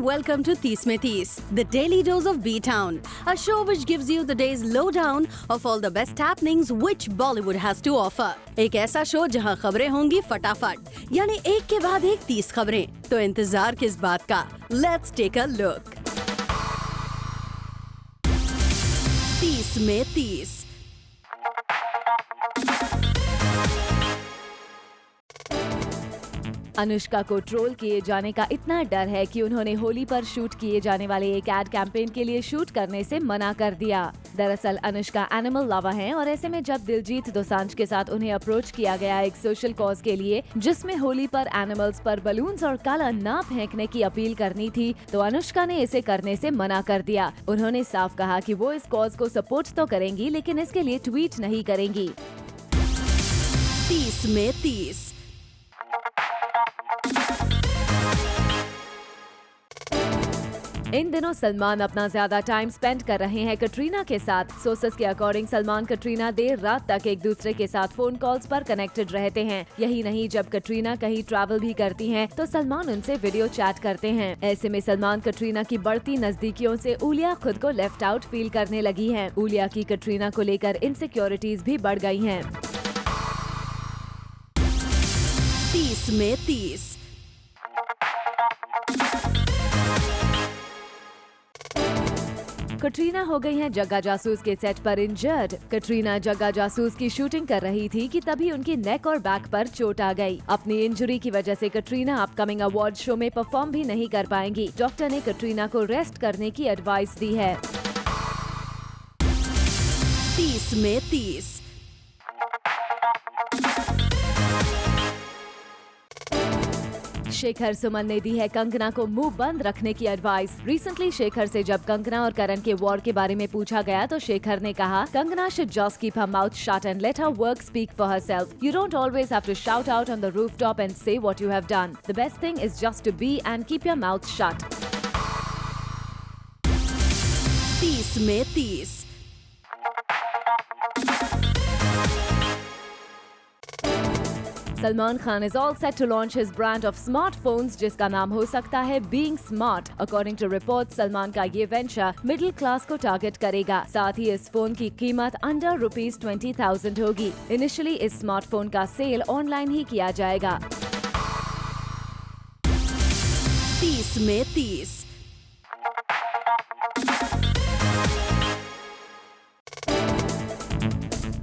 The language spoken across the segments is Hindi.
welcome to 30 में 30, the daily dose of B-Town, a show which gives you the day's lowdown of all the best happenings which Bollywood has to offer. एक ऐसा शो जहां खबरें होंगी फटाफट, यानी एक के बाद एक 30 खबरें, तो इंतजार किस बात का? Let's take a look. 30 में 30। अनुष्का को ट्रोल किए जाने का इतना डर है कि उन्होंने होली पर शूट किए जाने वाले एक एड कैंपेन के लिए शूट करने से मना कर दिया। दरअसल अनुष्का एनिमल लवर हैं और ऐसे में जब दिलजीत दोसांझ के साथ उन्हें अप्रोच किया गया एक सोशल कॉज के लिए जिसमें होली पर एनिमल्स पर बलून्स और कलर न फेंकने की अपील करनी थी, तो अनुष्का ने इसे करने से मना कर दिया। उन्होंने साफ कहा कि वो इस कॉज को सपोर्ट तो करेंगी लेकिन इसके लिए ट्वीट नहीं करेंगी। 30 में 30। इन दिनों सलमान अपना ज्यादा टाइम स्पेंड कर रहे हैं कटरीना के साथ। सोर्सेस के अकॉर्डिंग सलमान कटरीना देर रात तक एक दूसरे के साथ फोन कॉल्स पर कनेक्टेड रहते हैं। यही नहीं, जब कटरीना कहीं ट्रैवल भी करती हैं, तो सलमान उनसे वीडियो चैट करते हैं। ऐसे में सलमान कटरीना की बढ़ती नजदीकियों से उलिया खुद को लेफ्ट आउट फील करने लगी है। उलिया की कटरीना को लेकर इनसिक्योरिटीज भी बढ़ गई हैं। 30 में 30। कटरीना हो गई हैं जग्गा जासूस के सेट पर इंजर्ड। कटरीना जग्गा जासूस की शूटिंग कर रही थी कि तभी उनकी नेक और बैक पर चोट आ गई। अपनी इंजरी की वजह से कटरीना अपकमिंग अवार्ड शो में परफॉर्म भी नहीं कर पाएंगी। डॉक्टर ने कटरीना को रेस्ट करने की एडवाइस दी है। 30 में 30। शेखर सुमन ने दी है कंगना को मुंह बंद रखने की एडवाइस। रिसेंटली शेखर से जब कंगना और करण के वॉर के बारे में पूछा गया तो शेखर ने कहा, Kangana should just keep her mouth shut and let her work speak for herself. You don't always have to shout out on the rooftop and say what you have done. The best thing is just to be and keep your mouth shut. 30 में 30। Salman Khan is all set to launch his brand of smartphones जिसका नाम हो सकता है Being Smart. According to reports, Salman का ये वेंचर मिडिल क्लास को टारगेट करेगा। साथ ही इस फोन की कीमत अंडर ₹20,000 होगी। इनिशियली इस स्मार्टफोन का सेल ऑनलाइन ही किया जाएगा। 30 में 30।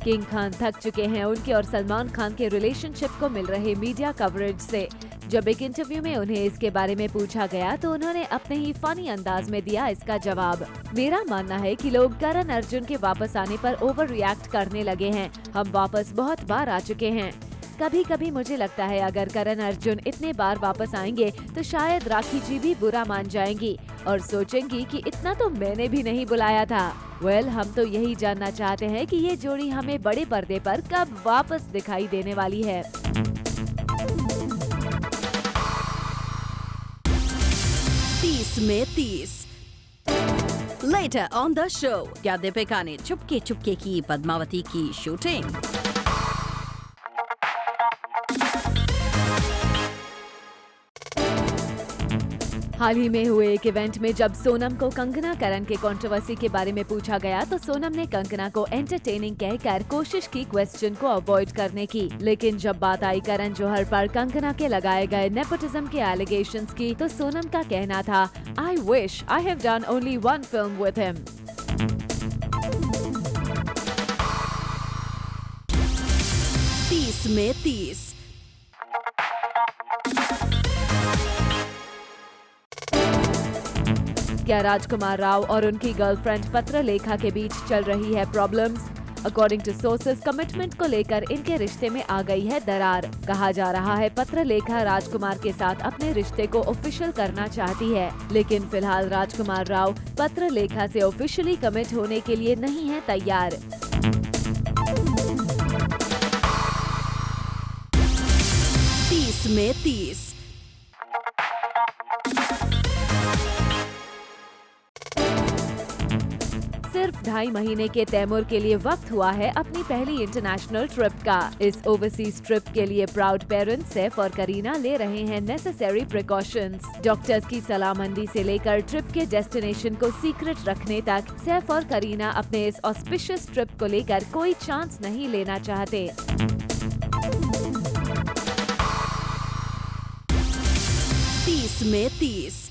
किंग खान थक चुके हैं उनके और सलमान खान के रिलेशनशिप को मिल रहे मीडिया कवरेज से। जब एक इंटरव्यू में उन्हें इसके बारे में पूछा गया तो उन्होंने अपने ही फनी अंदाज में दिया इसका जवाब। मेरा मानना है कि लोग करण अर्जुन के वापस आने पर ओवर रिएक्ट करने लगे हैं। हम वापस बहुत बार आ चुके हैं। कभी कभी मुझे लगता है अगर करण अर्जुन इतने बार वापस आएंगे तो शायद राखी जी भी बुरा मान जाएंगी और सोचेंगी कि इतना तो मैंने भी नहीं बुलाया था। हम तो यही जानना चाहते हैं कि ये जोड़ी हमें बड़े पर्दे पर कब वापस दिखाई देने वाली है। 30 में 30। Later on the show, क्या दीपिका ने चुपके चुपके की पद्मावती की शूटिंग? हाल ही में हुए एक इवेंट में जब सोनम को कंगना करण के कंट्रोवर्सी के बारे में पूछा गया तो सोनम ने कंगना को एंटरटेनिंग कहकर कोशिश की क्वेश्चन को अवॉइड करने की। लेकिन जब बात आई करण जौहर पर कंगना के लगाए गए नेपोटिज्म के एलिगेशंस की तो सोनम का कहना था, I wish I have done only one film with him. 30 में 30। क्या राजकुमार राव और उनकी गर्लफ्रेंड पत्रलेखा के बीच चल रही है problems? According to sources commitment को लेकर इनके रिश्ते में आ गई है दरार। कहा जा रहा है पत्रलेखा राजकुमार के साथ अपने रिश्ते को ऑफिशियल करना चाहती है, लेकिन फिलहाल राजकुमार राव पत्रलेखा से ऑफिशियली कमिट होने के लिए नहीं है तैयार। 30 में 30। सिर्फ 2.5 महीने के तैमूर के लिए वक्त हुआ है अपनी पहली इंटरनेशनल ट्रिप का। इस ओवरसीज ट्रिप के लिए प्राउड पेरेंट्स सैफ और करीना ले रहे हैं नेसेसरी प्रिकॉशंस। डॉक्टर्स की सलाहमंदी से लेकर ट्रिप के डेस्टिनेशन को सीक्रेट रखने तक सैफ और करीना अपने इस ऑस्पिशियस ट्रिप को लेकर कोई चांस नहीं लेना चाहते। 30 में 30।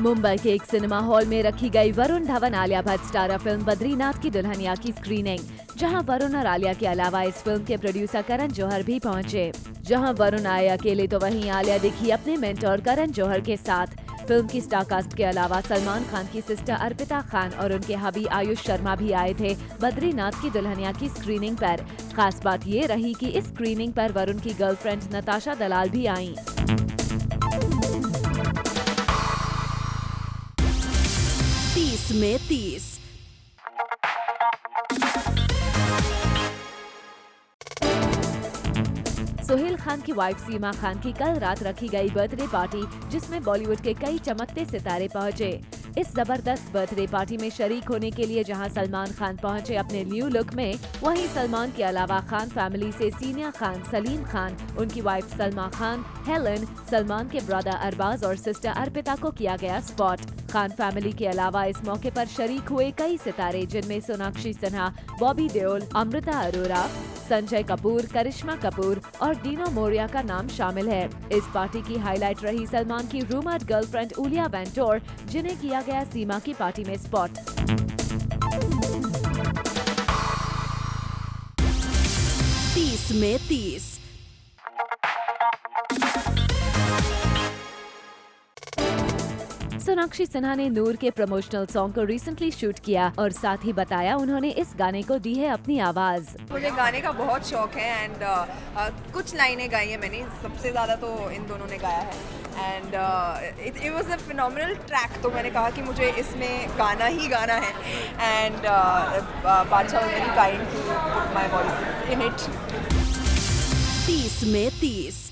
मुंबई के एक सिनेमा हॉल में रखी गई वरुण धवन आलिया भट्ट स्टारर फिल्म बद्रीनाथ की दुल्हनिया की स्क्रीनिंग, जहां वरुण और आलिया के अलावा इस फिल्म के प्रोड्यूसर करण जौहर भी पहुंचे। जहां वरुण आए अकेले तो वहीं आलिया दिखी अपने मेंटोर करण जौहर के साथ। फिल्म की स्टारकास्ट के अलावा सलमान खान की सिस्टर अर्पिता खान और उनके हबी आयुष शर्मा भी आए थे बद्रीनाथ की दुल्हनिया की स्क्रीनिंग पर। खास बात ये रही कि इस स्क्रीनिंग पर वरुण की गर्लफ्रेंड नताशा दलाल भी आईं। 30 में 30। सोहेल खान की वाइफ सीमा खान की कल रात रखी गई बर्थडे पार्टी, जिसमें बॉलीवुड के कई चमकते सितारे पहुंचे। इस जबरदस्त बर्थडे पार्टी में शरीक होने के लिए जहां सलमान खान पहुंचे अपने न्यू लुक में, वहीं सलमान के अलावा खान फैमिली से सीनिया खान, सलीम खान, उनकी वाइफ सलमा खान, हेलन, सलमान के ब्रदर अरबाज और सिस्टर अर्पिता को किया गया स्पॉट। खान फैमिली के अलावा इस मौके पर शरीक हुए कई सितारे, जिनमें सोनाक्षी सिन्हा, बॉबी देओल, अमृता अरोरा, संजय कपूर, करिश्मा कपूर और डीनो मोरिया का नाम शामिल है। इस पार्टी की हाईलाइट रही सलमान की रूमर्ड गर्लफ्रेंड उलिया वेंटोर, जिन्हें किया गया सीमा की पार्टी में स्पॉट। 30 में 30। सोनाक्षी सिन्हा ने नूर के प्रमोशनल सॉन्ग को रिसेंटली शूट किया और साथ ही बताया उन्होंने इस गाने को दी है अपनी आवाज। मुझे गाने का बहुत शौक है एंड कुछ लाइनें गाई है मैंने, सबसे ज़्यादा तो इन दोनों ने गाया है and it was a phenomenal track. तो मैंने कहा कि मुझे इसमें गाना ही गाना है and Badshah was very kind to put my voice in it. 30 में 30।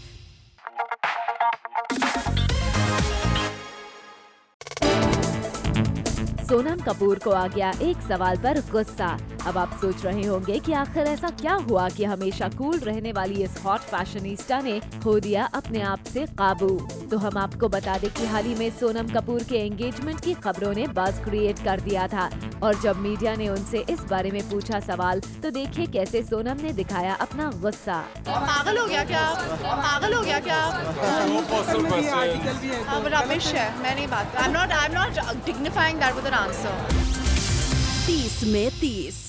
सोनम कपूर को आ गया एक सवाल पर गुस्सा। अब आप सोच रहे होंगे कि आखिर ऐसा क्या हुआ कि हमेशा कूल रहने वाली इस हॉट फैशनिस्टा ने खो दिया अपने आप से काबू। तो हम आपको बता दें कि हाल ही में सोनम कपूर के एंगेजमेंट की खबरों ने बज़ क्रिएट कर दिया था और जब मीडिया ने उनसे इस बारे में पूछा सवाल, तो देखिए कैसे सोनम ने दिखाया अपना गुस्सा। पागल हो गया क्या? पागल हो गया क्या? रबिश है, मैं नहीं बात। I am not dignifying that with an answer. 30 में 30।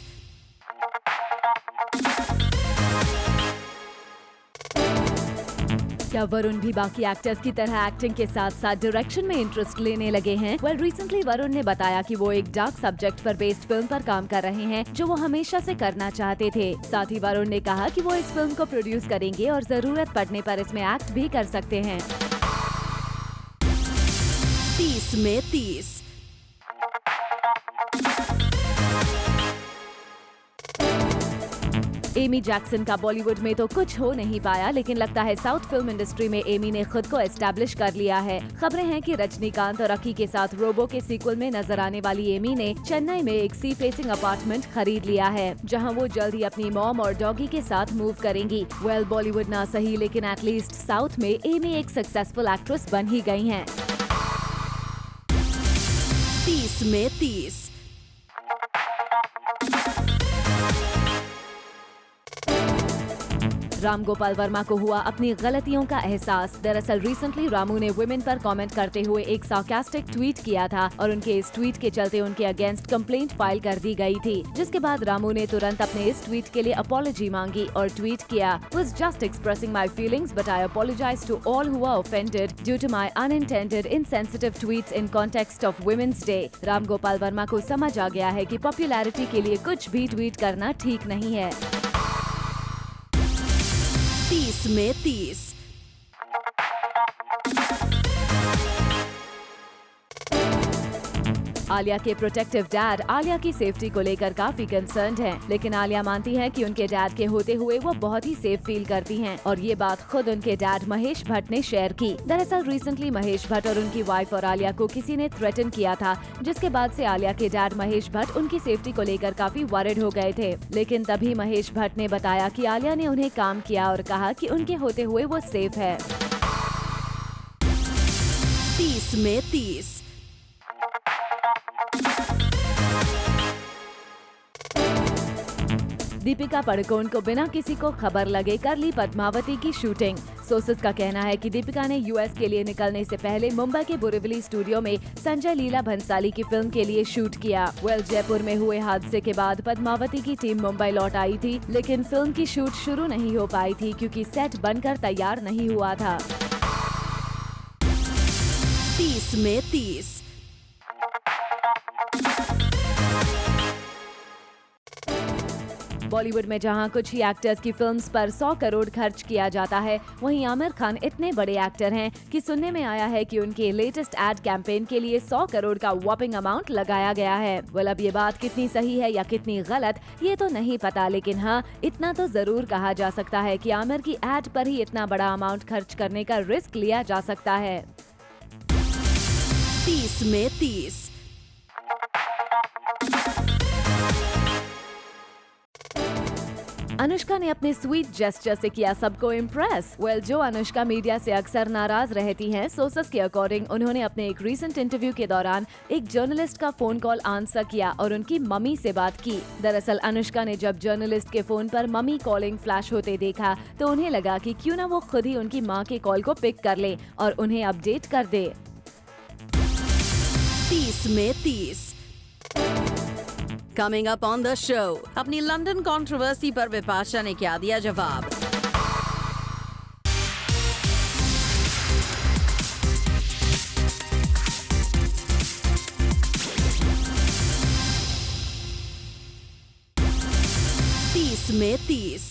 क्या वरुण भी बाकी एक्टर्स की तरह एक्टिंग के साथ साथ डायरेक्शन में इंटरेस्ट लेने लगे हैं? रिसेंटली वरुण ने बताया कि वो एक डार्क सब्जेक्ट पर बेस्ड फिल्म पर काम कर रहे हैं, जो वो हमेशा से करना चाहते थे। साथ ही वरुण ने कहा कि वो इस फिल्म को प्रोड्यूस करेंगे और जरूरत पड़ने पर इसमें एक्ट भी कर सकते हैं। 30 में 30। एमी जैक्सन का बॉलीवुड में तो कुछ हो नहीं पाया, लेकिन लगता है साउथ फिल्म इंडस्ट्री में एमी ने खुद को एस्टैब्लिश कर लिया है। खबरें हैं कि रजनीकांत और अकी के साथ रोबो के सीक्वल में नजर आने वाली एमी ने चेन्नई में एक सी फेसिंग अपार्टमेंट खरीद लिया है, जहां वो जल्द ही अपनी मॉम और डॉगी के साथ मूव करेंगी। बॉलीवुड ना सही, लेकिन एटलीस्ट साउथ में एमी एक सक्सेसफुल एक्ट्रेस बन ही गई हैं। 30 में 30। राम गोपाल वर्मा को हुआ अपनी गलतियों का एहसास। दरअसल रिसेंटली रामू ने वुमेन पर कमेंट करते हुए एक सार्कास्टिक ट्वीट किया था और उनके इस ट्वीट के चलते उनके अगेंस्ट कंप्लेंट फाइल कर दी गई थी, जिसके बाद रामू ने तुरंत अपने इस ट्वीट के लिए अपॉलॉजी मांगी और ट्वीट किया, "Was just expressing my feelings, but I apologize to all who are offended due to my unintended insensitive tweets in context of Women's Day." Ram Gopal Verma को समझ आ गया है कि पॉपुलैरिटी के लिए कुछ भी ट्वीट करना ठीक नहीं है। 30 में 30। आलिया के प्रोटेक्टिव डैड आलिया की सेफ्टी को लेकर काफी कंसर्न्ड हैं, लेकिन आलिया मानती हैं कि उनके डैड के होते हुए वो बहुत ही सेफ फील करती हैं और ये बात खुद उनके डैड महेश भट्ट ने शेयर की। दरअसल रिसेंटली महेश भट्ट और उनकी वाइफ और आलिया को किसी ने थ्रेटन किया था, जिसके बाद से आलिया के डैड महेश भट्ट उनकी सेफ्टी को लेकर काफी वरिड हो गए थे। लेकिन तभी महेश भट्ट ने बताया कि आलिया ने उन्हें काम किया और कहा कि उनके होते हुए वो सेफ है। 30 में 30। दीपिका पादुकोण को बिना किसी को खबर लगे कर ली पद्मावती की शूटिंग। सोर्सेज का कहना है कि दीपिका ने यूएस के लिए निकलने से पहले मुंबई के बोरिवली स्टूडियो में संजय लीला भंसाली की फिल्म के लिए शूट किया। जयपुर में हुए हादसे के बाद पद्मावती की टीम मुंबई लौट आई थी, लेकिन फिल्म की शूट शुरू नहीं हो पाई थी क्योंकि सेट बनकर तैयार नहीं हुआ था। 30 में 30। बॉलीवुड में जहां कुछ ही एक्टर्स की फिल्म्स पर 100 करोड़ खर्च किया जाता है, वहीं आमिर खान इतने बड़े एक्टर हैं कि सुनने में आया है कि उनके लेटेस्ट एड कैंपेन के लिए 100 करोड़ का वॉपिंग अमाउंट लगाया गया है। अब ये बात कितनी सही है या कितनी गलत ये तो नहीं पता, लेकिन हाँ इतना तो जरूर कहा जा सकता है कि आमिर की एड पर ही इतना बड़ा अमाउंट खर्च करने का रिस्क लिया जा सकता है। 30 में 30। अनुष्का ने अपने स्वीट जेस्चर से किया सबको इम्प्रेस। जो अनुष्का मीडिया से अक्सर नाराज रहती हैं, सोर्सेस के अकॉर्डिंग उन्होंने अपने एक रीसेंट इंटरव्यू के दौरान एक जर्नलिस्ट का फोन कॉल आंसर किया और उनकी मम्मी से बात की। दरअसल अनुष्का ने जब जर्नलिस्ट के फोन पर मम्मी कॉलिंग फ्लैश होते देखा तो उन्हें लगा कि क्यों ना वो खुद ही उनकी माँ के कॉल को पिक कर ले और उन्हें अपडेट कर दे। 30 में 30। Coming up on the show, अपनी लंदन कंट्रोवर्सी पर विपाशा ने क्या दिया जवाब। तीस में 30।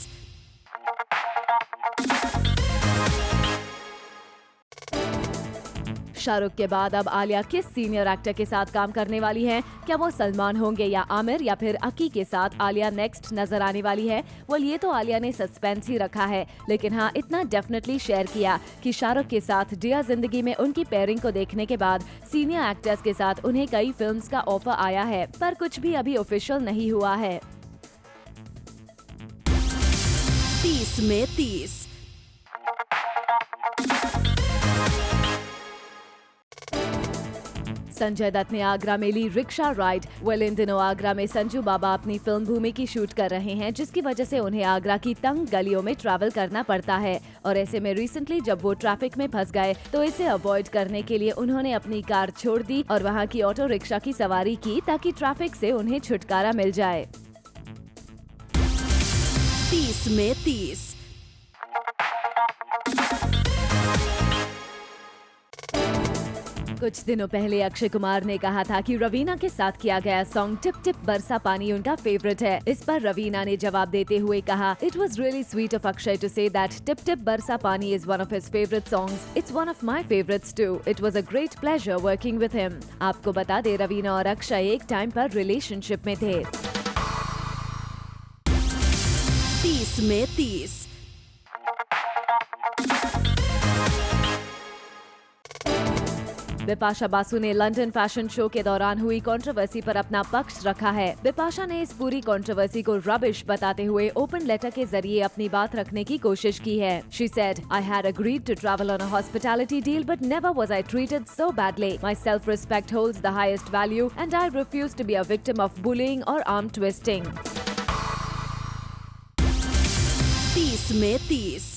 शाहरुख के बाद अब आलिया किस सीनियर एक्टर के साथ काम करने वाली हैं? क्या वो सलमान होंगे या आमिर या फिर अकी के साथ आलिया नेक्स्ट नजर आने वाली है? ये तो आलिया ने सस्पेंस ही रखा है, लेकिन हाँ इतना डेफिनेटली शेयर किया कि शाहरुख के साथ डियर जिंदगी में उनकी पेयरिंग को देखने के बाद सीनियर एक्टर्स के साथ उन्हें कई फिल्म्स का ऑफर आया है, पर कुछ भी अभी ऑफिशियल नहीं हुआ है। 30 में 30। संजय दत्त ने आगरा में ली रिक्शा राइड। इन दिनों आगरा में संजू बाबा अपनी फिल्म भूमि की शूट कर रहे हैं, जिसकी वजह से उन्हें आगरा की तंग गलियों में ट्रैवल करना पड़ता है और ऐसे में रिसेंटली जब वो ट्रैफिक में फंस गए तो इसे अवॉइड करने के लिए उन्होंने अपनी कार छोड़ दी और वहां की ऑटो रिक्शा की सवारी की ताकि ट्रैफिक से उन्हें छुटकारा मिल जाए। 30 में 30। कुछ दिनों पहले अक्षय कुमार ने कहा था कि रवीना के साथ किया गया सॉन्ग टिप टिप बरसा पानी उनका फेवरेट है। इस पर रवीना ने जवाब देते हुए कहा, it was really sweet of Akshay to say that Tip Tip Barsa Paani is one of his favourite songs. It's one of my favourites too. It was a great pleasure working with him. आपको बता दे रवीना और अक्षय एक टाइम पर रिलेशनशिप में थे। 30 में 30। बिपाशा बासु ने लंदन फैशन शो के दौरान हुई कंट्रोवर्सी पर अपना पक्ष रखा है। बिपाशा ने इस पूरी कंट्रोवर्सी को रबिश बताते हुए ओपन लेटर के जरिए अपनी बात रखने की कोशिश की है। She said, I had agreed to travel on a hospitality deal, but never was I treated so badly. My self-respect holds the highest value, and I refuse to be a victim of bullying or arm twisting. 30 में 30।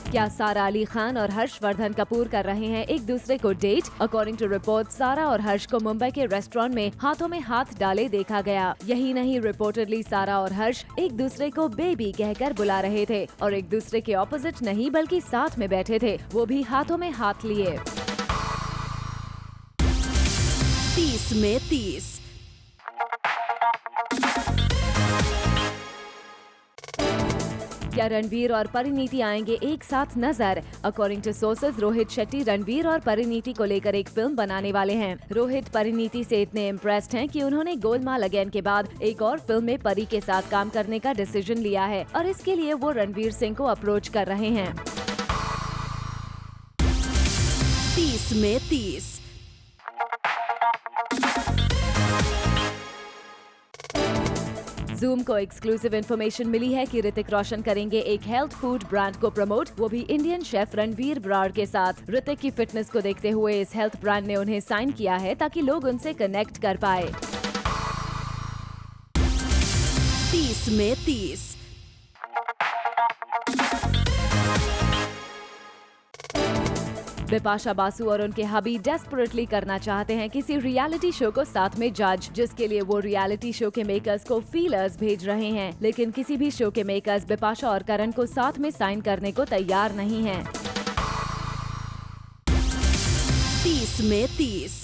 क्या सारा अली खान और हर्षवर्धन कपूर कर रहे हैं एक दूसरे को डेट? अकॉर्डिंग टू रिपोर्ट सारा और हर्ष को मुंबई के रेस्टोरेंट में हाथों में हाथ डाले देखा गया। यही नहीं, रिपोर्टेडली सारा और हर्ष एक दूसरे को बेबी कहकर बुला रहे थे और एक दूसरे के ऑपोजिट नहीं बल्कि साथ में बैठे थे, वो भी हाथों में हाथ लिए। 30 में 30। क्या रणवीर और परिणीति आएंगे एक साथ नजर? According to sources, Rohit Shetty Ranveer और परिणीति को लेकर एक फिल्म बनाने वाले हैं। रोहित परिणीति से इतने इम्प्रेस्ड हैं कि उन्होंने गोलमाल अगेन के बाद एक और फिल्म में परी के साथ काम करने का डिसीजन लिया है और इसके लिए वो रणवीर सिंह को अप्रोच कर रहे हैं। 30 में 30। जूम को एक्सक्लूसिव इन्फॉर्मेशन मिली है कि ऋतिक रोशन करेंगे एक हेल्थ फूड ब्रांड को प्रमोट, वो भी इंडियन शेफ रणवीर ब्रार के साथ। ऋतिक की फिटनेस को देखते हुए इस हेल्थ ब्रांड ने उन्हें साइन किया है ताकि लोग उनसे कनेक्ट कर पाए। 30 में 30। बिपाशा बासु और उनके हबी डेस्परेटली करना चाहते हैं किसी रियलिटी शो को साथ में जज, जिसके लिए वो रियलिटी शो के मेकर्स को फीलर्स भेज रहे हैं, लेकिन किसी भी शो के मेकर्स बिपाशा और करण को साथ में साइन करने को तैयार नहीं हैं। 30 में 30।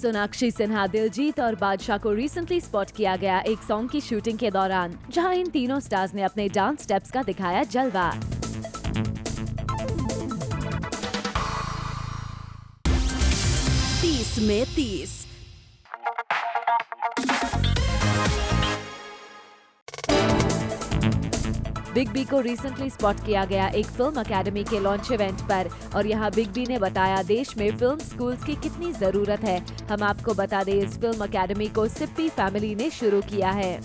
सोनाक्षी सिन्हा, दिलजीत और बादशाह को रिसेंटली स्पॉट किया गया एक सॉन्ग की शूटिंग के दौरान, जहां इन तीनों स्टार्स ने अपने डांस स्टेप्स का दिखाया जलवा। 30 में 30। बिग बी को रिसेंटली स्पॉट किया गया एक फिल्म अकेडमी के लॉन्च इवेंट पर, और यहाँ बिग बी ने बताया देश में फिल्म स्कूल्स की कितनी जरूरत है। हम आपको बता दें, इस फिल्म अकेडमी को सिप्पी फैमिली ने शुरू किया है।